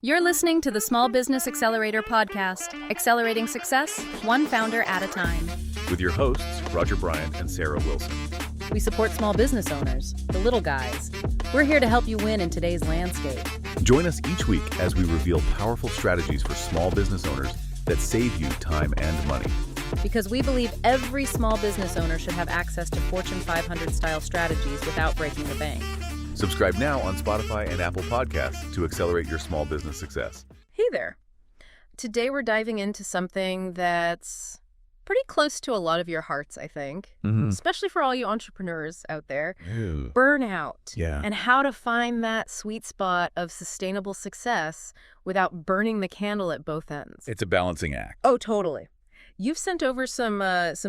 You're listening to the Small Business Accelerator podcast, accelerating success, one founder at a time. With your hosts, Roger Bryant and Sarah Wilson. We support small business owners, the little guys. We're here to help you win in today's landscape. Join us each week as we reveal powerful strategies for small business owners that save you time and money. Because we believe every small business owner should have access to Fortune 500 style strategies without breaking the bank. Subscribe now on Spotify and Apple Podcasts to accelerate your small business success. Hey there. Today we're diving into something that's pretty close to a lot of your hearts, I think, especially for all you entrepreneurs out there. Ew. Burnout. Yeah. And how to find that sweet spot of sustainable success without burning the candle at both ends. It's a balancing act. Oh, totally. You've sent over some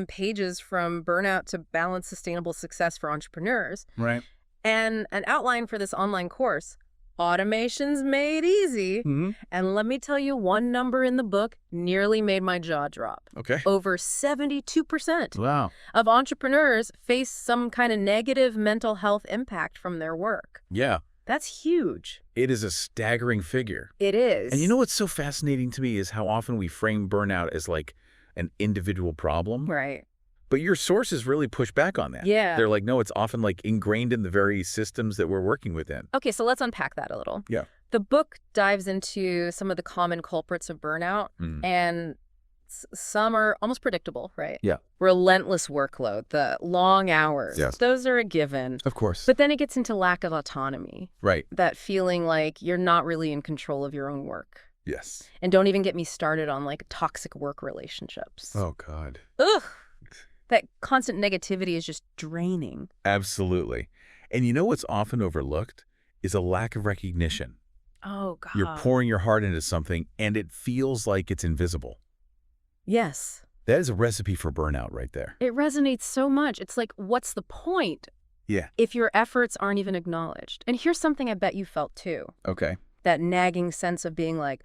pages from Burnout to Balance Sustainable Success for Entrepreneurs. Right. And an outline for this online course, Automation's Made Easy. And let me tell you, one number in the book nearly made my jaw drop. Okay. Over 72% Wow. of entrepreneurs face some kind of negative mental health impact from their work. Yeah. That's huge. It is a staggering figure. It is. And you know what's so fascinating to me is how often we frame burnout as like an individual problem. Right. But your sources really push back on that. Yeah. They're like, no, it's often like ingrained in the very systems that we're working within. Okay, so let's unpack that a little. Yeah. The book dives into some of the common culprits of burnout, and some are almost predictable, right? Yeah. Relentless workload, the long hours. Yes. Those are a given. Of course. But then it gets into lack of autonomy, Right. that feeling like you're not really in control of your own work. Yes. And don't even get me started on like toxic work relationships. Oh, God. Ugh. That constant negativity is just draining. Absolutely. And you know what's often overlooked is a lack of recognition. Oh, God. You're pouring your heart into something and it feels like it's invisible. Yes. That is a recipe for burnout right there. It resonates so much. It's like, what's the point Yeah. if your efforts aren't even acknowledged? And here's something I bet you felt too. Okay. That nagging sense of being like,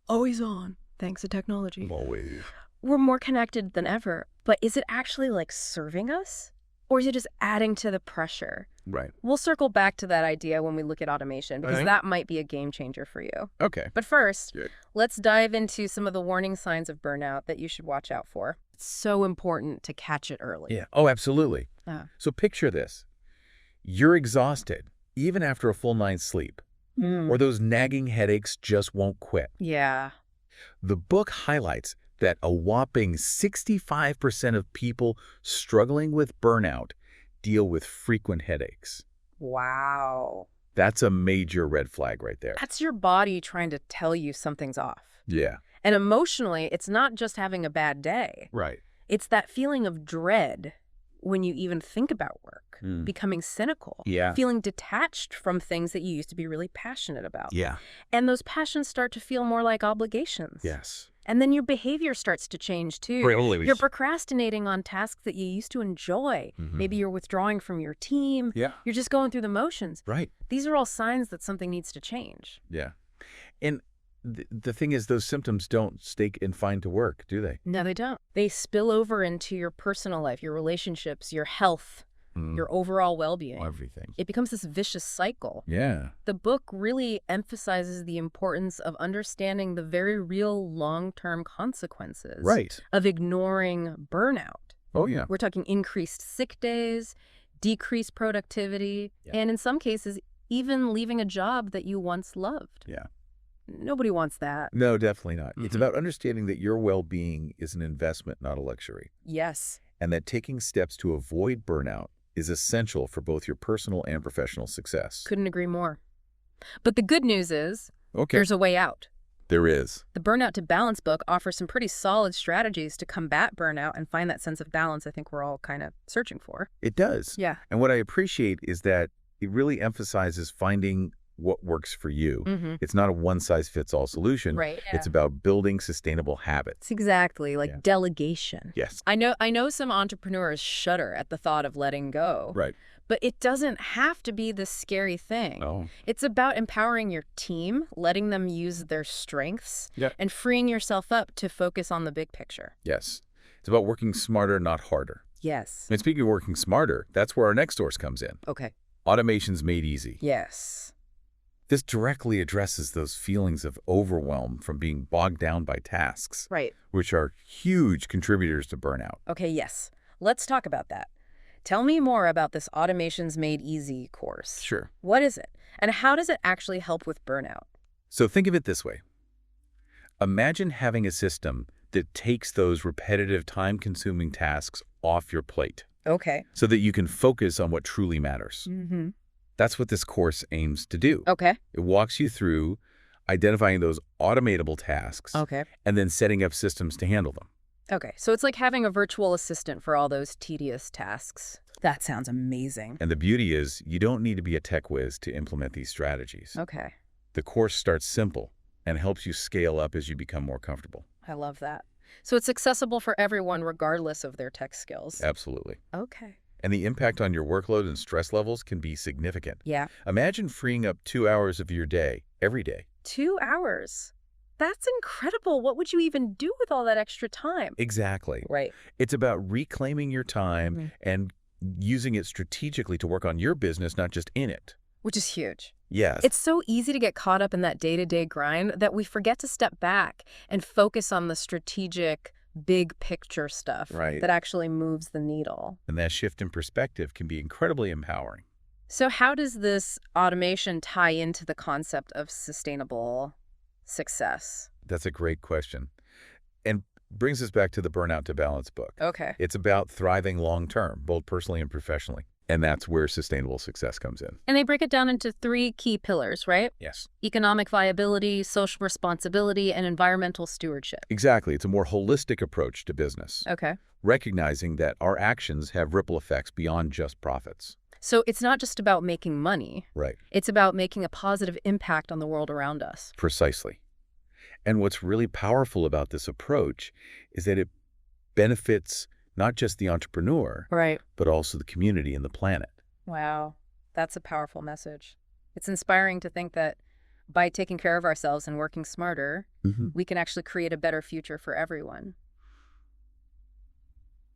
always on, thanks to technology. Always. We're more connected than ever. But is it actually like serving us? Or is it just adding to the pressure? Right. We'll circle back to that idea when we look at automation, because Okay. that might be a game changer for you. Okay. But first, Good. let's dive into some of the warning signs of burnout that you should watch out for. It's so important to catch it early. Yeah. Oh, absolutely. Ah. So picture this. You're exhausted, even after a full night's sleep, or those nagging headaches just won't quit. Yeah. The book highlights that a whopping 65% of people struggling with burnout deal with frequent headaches. Wow. That's a major red flag right there. That's your body trying to tell you something's off. Yeah. And emotionally, it's not just having a bad day. Right. It's that feeling of dread when you even think about work, becoming cynical, Yeah. feeling detached from things that you used to be really passionate about. Yeah. And those passions start to feel more like obligations. Yes. And then your behavior starts to change too. Really. You're procrastinating on tasks that you used to enjoy. Maybe you're withdrawing from your team. Yeah. You're just going through the motions. Right. These are all signs that something needs to change. Yeah. And the thing is, those symptoms don't stay confined to work, do they? No, they don't. They spill over into your personal life, your relationships, your health, your overall well-being. Everything. It becomes this vicious cycle. Yeah. The book really emphasizes the importance of understanding the very real long-term consequences Right. of ignoring burnout. Oh, yeah. We're talking increased sick days, decreased productivity, and in some cases, even leaving a job that you once loved. Yeah. Nobody wants that. No, definitely not. It's about understanding that your well-being is an investment, not a luxury, Yes. and that taking steps to avoid burnout is essential for both your personal and professional success. Couldn't agree more. But the good news is Okay. there's a way out. There is. The Burnout to Balance book offers some pretty solid strategies to combat burnout and find that sense of balance I think we're all kind of searching for. It does. Yeah. And what I appreciate is that it really emphasizes finding what works for you. It's not a one-size-fits-all solution. Right. It's about building sustainable habits. It's exactly like delegation. Yes. I know some entrepreneurs shudder at the thought of letting go. Right. But it doesn't have to be this scary thing. Oh. It's about empowering your team, letting them use their strengths, Yeah. and freeing yourself up to focus on the big picture. Yes. It's about working smarter, not harder. Yes. And speaking of working smarter, that's where our next source comes in. Okay. Automation's Made Easy. Yes. This directly addresses those feelings of overwhelm from being bogged down by tasks, Right. which are huge contributors to burnout. Okay, yes. Let's talk about that. Tell me more about this Automations Made Easy course. Sure. What is it? And how does it actually help with burnout? So think of it this way. Imagine having a system that takes those repetitive, time-consuming tasks off your plate Okay. so that you can focus on what truly matters. Mm-hmm. That's what this course aims to do. Okay. It walks you through identifying those automatable tasks Okay. and then setting up systems to handle them. Okay. So it's like having a virtual assistant for all those tedious tasks. That sounds amazing. And the beauty is you don't need to be a tech whiz to implement these strategies. Okay. The course starts simple and helps you scale up as you become more comfortable. I love that. So it's accessible for everyone regardless of their tech skills. Absolutely. Okay. And the impact on your workload and stress levels can be significant. Yeah. Imagine freeing up 2 hours of your day every day. 2 hours. That's incredible. What would you even do with all that extra time? Exactly. Right. It's about reclaiming your time and using it strategically to work on your business, not just in it. Which is huge. Yes. It's so easy to get caught up in that day-to-day grind that we forget to step back and focus on the strategic, big picture stuff that actually moves the needle. And that shift in perspective can be incredibly empowering. So how does this automation tie into the concept of sustainable success? That's a great question. And brings us back to the Burnout to Balance book. Okay. It's about thriving long-term, both personally and professionally. And that's where sustainable success comes in. And they break it down into 3 key pillars, right? Yes. Economic viability, social responsibility, and environmental stewardship. Exactly. It's a more holistic approach to business, Okay. recognizing that our actions have ripple effects beyond just profits. So it's not just about making money. Right. It's about making a positive impact on the world around us. Precisely. And what's really powerful about this approach is that it benefits not just the entrepreneur, Right. but also the community and the planet. Wow. That's a powerful message. It's inspiring to think that by taking care of ourselves and working smarter, we can actually create a better future for everyone.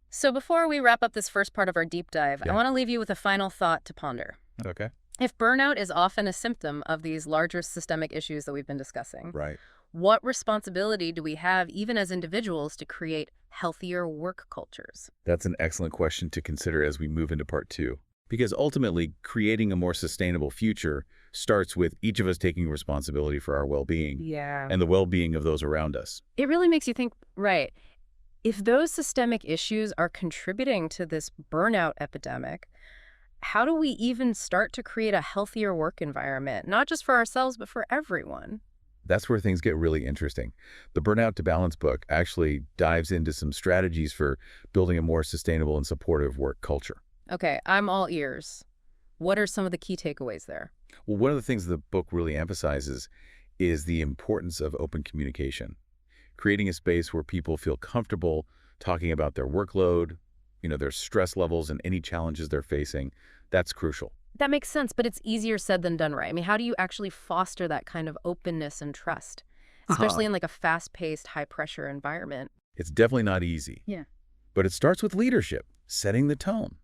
So before we wrap up this first part of our deep dive, I want to leave you with a final thought to ponder. Okay. If burnout is often a symptom of these larger systemic issues that we've been discussing, Right. what responsibility do we have, even as individuals, to create healthier work cultures? That's an excellent question to consider as we move into part 2. Because ultimately, creating a more sustainable future starts with each of us taking responsibility for our well-being Yeah. and the well-being of those around us. It really makes you think, right, if those systemic issues are contributing to this burnout epidemic, how do we even start to create a healthier work environment, not just for ourselves, but for everyone? That's where things get really interesting. The Burnout to Balance book actually dives into some strategies for building a more sustainable and supportive work culture. Okay, I'm all ears. What are some of the key takeaways there? Well, one of the things the book really emphasizes is the importance of open communication, creating a space where people feel comfortable talking about their workload, their stress levels and any challenges they're facing. That's crucial. That makes sense, but it's easier said than done, right? I mean, how do you actually foster that kind of openness and trust, especially in like a fast-paced, high-pressure environment? It's definitely not easy. Yeah. But it starts with leadership, setting the tone.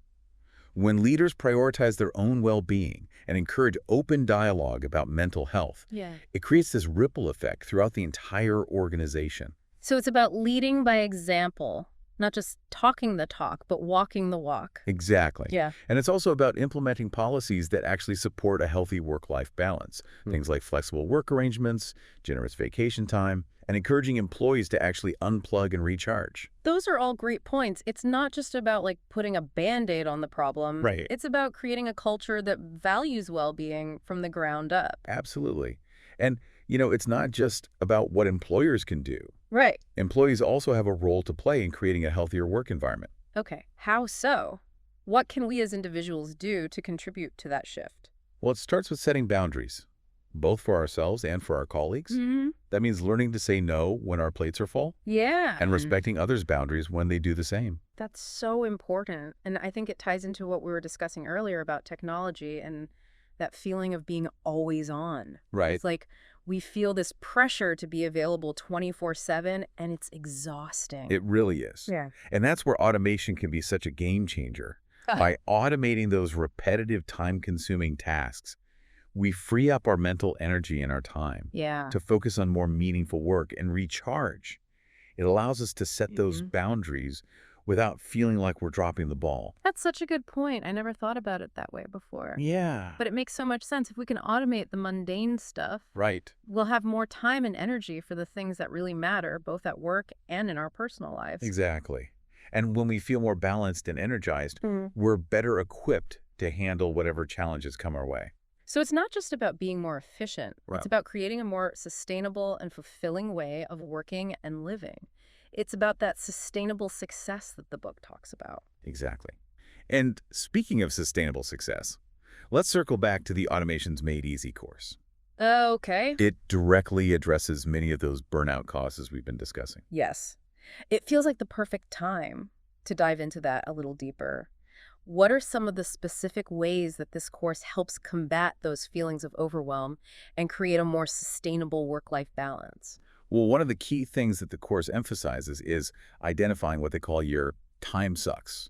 When leaders prioritize their own well-being and encourage open dialogue about mental health, it creates this ripple effect throughout the entire organization. So it's about leading by example, not just talking the talk, but walking the walk. Exactly. Yeah. And it's also about implementing policies that actually support a healthy work-life balance. Things like flexible work arrangements, generous vacation time, and encouraging employees to actually unplug and recharge. Those are all great points. It's not just about like putting a Band-Aid on the problem. Right. It's about creating a culture that values well-being from the ground up. Absolutely. And, it's not just about what employers can do. Right. Employees also have a role to play in creating a healthier work environment. Okay. How so? What can we as individuals do to contribute to that shift? Well, it starts with setting boundaries, both for ourselves and for our colleagues. That means learning to say no when our plates are full. Yeah. And respecting others' boundaries when they do the same. That's so important. And I think it ties into what we were discussing earlier about technology and that feeling of being always on. Right. It's like we feel this pressure to be available 24/7, and it's exhausting. It really is. Yeah. And that's where automation can be such a game changer. By automating those repetitive, time-consuming tasks, We free up our mental energy and our time Yeah. to focus on more meaningful work and recharge. It allows us to set those Mhm. boundaries without feeling like we're dropping the ball. That's such a good point. I never thought about it that way before. Yeah. But it makes so much sense. If we can automate the mundane stuff, Right. we'll have more time and energy for the things that really matter, both at work and in our personal lives. Exactly. And when we feel more balanced and energized, Mm. we're better equipped to handle whatever challenges come our way. So it's not just about being more efficient. Right. It's about creating a more sustainable and fulfilling way of working and living. It's about that sustainable success that the book talks about. Exactly. And speaking of sustainable success, let's circle back to the Automations Made Easy course. Okay. It directly addresses many of those burnout causes we've been discussing. Yes. It feels like the perfect time to dive into that a little deeper. What are some of the specific ways that this course helps combat those feelings of overwhelm and create a more sustainable work-life balance? Well, one of the key things that the course emphasizes is identifying what they call your time sucks.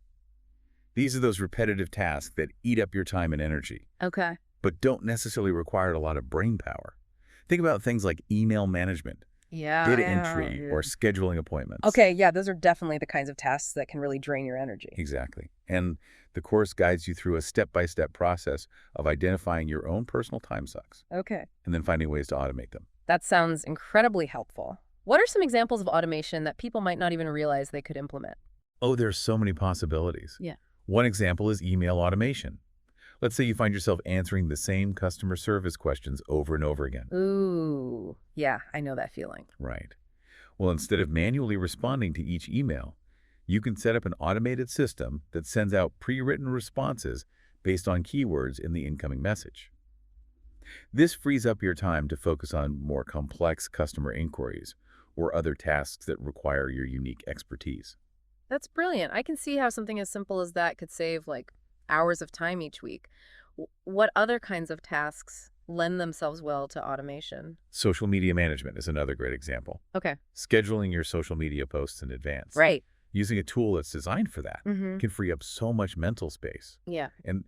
These are those repetitive tasks that eat up your time and energy, Okay. but don't necessarily require a lot of brain power. Think about things like email management, Yeah. data entry, or scheduling appointments. Okay, yeah, those are definitely the kinds of tasks that can really drain your energy. Exactly. And the course guides you through a step-by-step process of identifying your own personal time sucks Okay. and then finding ways to automate them. That sounds incredibly helpful. What are some examples of automation that people might not even realize they could implement? Oh, there's so many possibilities. Yeah. One example is email automation. Let's say you find yourself answering the same customer service questions over and over again. Ooh, yeah, I know that feeling. Right. Well, instead of manually responding to each email, you can set up an automated system that sends out pre-written responses based on keywords in the incoming message. This frees up your time to focus on more complex customer inquiries or other tasks that require your unique expertise. That's brilliant. I can see how something as simple as that could save like hours of time each week. What other kinds of tasks lend themselves well to automation? Social media management is another great example. Okay. Scheduling your social media posts in advance, Right. using a tool that's designed for that, Mm-hmm. can free up so much mental space. Yeah. And,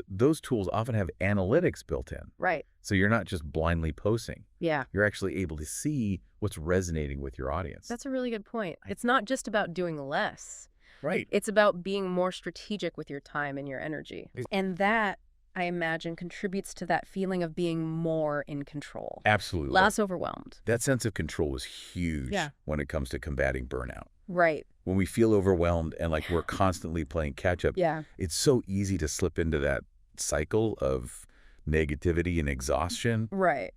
those tools often have analytics built in. Right. So you're not just blindly posting. Yeah. You're actually able to see what's resonating with your audience. That's a really good point. It's not just about doing less. right. It's about being more strategic with your time and your energy. And that, I imagine, contributes to that feeling of being more in control, Absolutely. less overwhelmed. That sense of control is huge Yeah. when it comes to combating burnout. Right. When we feel overwhelmed and like we're constantly playing catch up, Yeah. it's so easy to slip into that cycle of negativity and exhaustion. Right.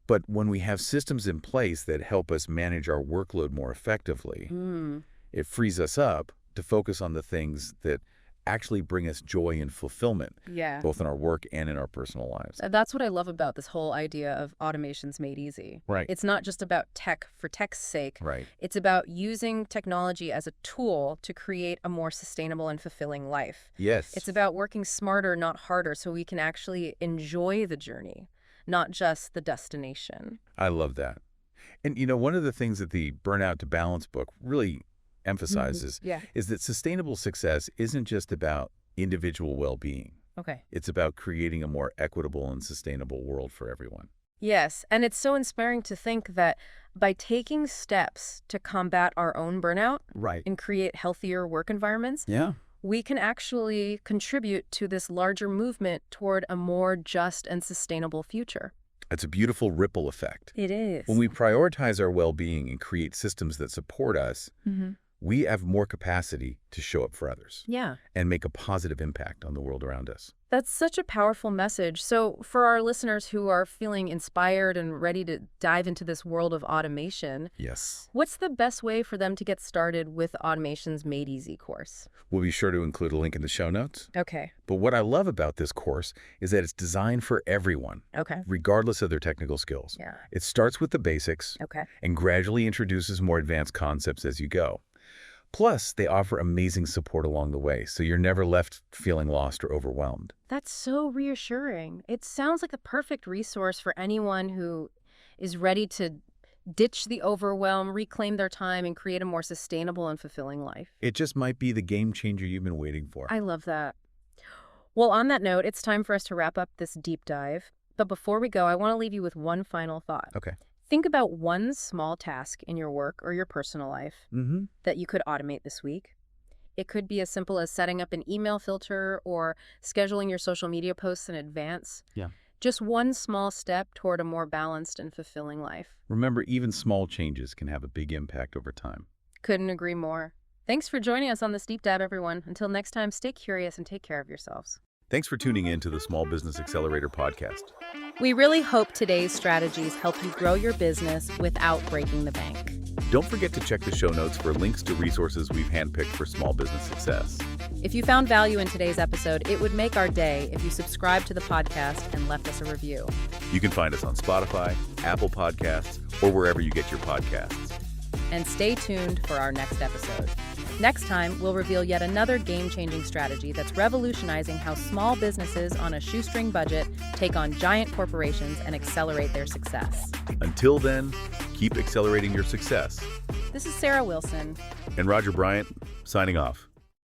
But when we have systems in place that help us manage our workload more effectively, Mm. it frees us up to focus on the things that actually bring us joy and fulfillment, Yeah. both in our work and in our personal lives. That's what I love about this whole idea of automations made easy. Right. It's not just about tech for tech's sake. Right. It's about using technology as a tool to create a more sustainable and fulfilling life. Yes. It's about working smarter, not harder, so we can actually enjoy the journey, not just the destination. I love that. And, one of the things that the Burnout to Balance book really emphasizes Yeah. is that sustainable success isn't just about individual well-being. Okay. It's about creating a more equitable and sustainable world for everyone. Yes, and it's so inspiring to think that by taking steps to combat our own burnout Right. and create healthier work environments, Yeah. we can actually contribute to this larger movement toward a more just and sustainable future. It's a beautiful ripple effect. It is. When we prioritize our well-being and create systems that support us, we have more capacity to show up for others Yeah. and make a positive impact on the world around us. That's such a powerful message. So for our listeners who are feeling inspired and ready to dive into this world of automation, Yes. what's the best way for them to get started with Automation's Made Easy course? We'll be sure to include a link in the show notes. Okay. But what I love about this course is that it's designed for everyone, Okay. regardless of their technical skills. Yeah. It starts with the basics Okay. and gradually introduces more advanced concepts as you go. Plus, they offer amazing support along the way, so you're never left feeling lost or overwhelmed. That's so reassuring. It sounds like a perfect resource for anyone who is ready to ditch the overwhelm, reclaim their time, and create a more sustainable and fulfilling life. It just might be the game changer you've been waiting for. I love that. Well, on that note, it's time for us to wrap up this deep dive. But before we go, I want to leave you with one final thought. Okay. Think about one small task in your work or your personal life Mm-hmm. that you could automate this week. It could be as simple as setting up an email filter or scheduling your social media posts in advance. Yeah. Just one small step toward a more balanced and fulfilling life. Remember, even small changes can have a big impact over time. Couldn't agree more. Thanks for joining us on this deep dive, everyone. Until next time, stay curious and take care of yourselves. Thanks for tuning in to the Small Business Accelerator podcast. We really hope today's strategies help you grow your business without breaking the bank. Don't forget to check the show notes for links to resources we've handpicked for small business success. If you found value in today's episode, it would make our day if you subscribed to the podcast and left us a review. You can find us on Spotify, Apple Podcasts, or wherever you get your podcasts. And stay tuned for our next episode. Next time, we'll reveal yet another game-changing strategy that's revolutionizing how small businesses on a shoestring budget take on giant corporations and accelerate their success. Until then, keep accelerating your success. This is Sarah Wilson. And Roger Bryant, signing off.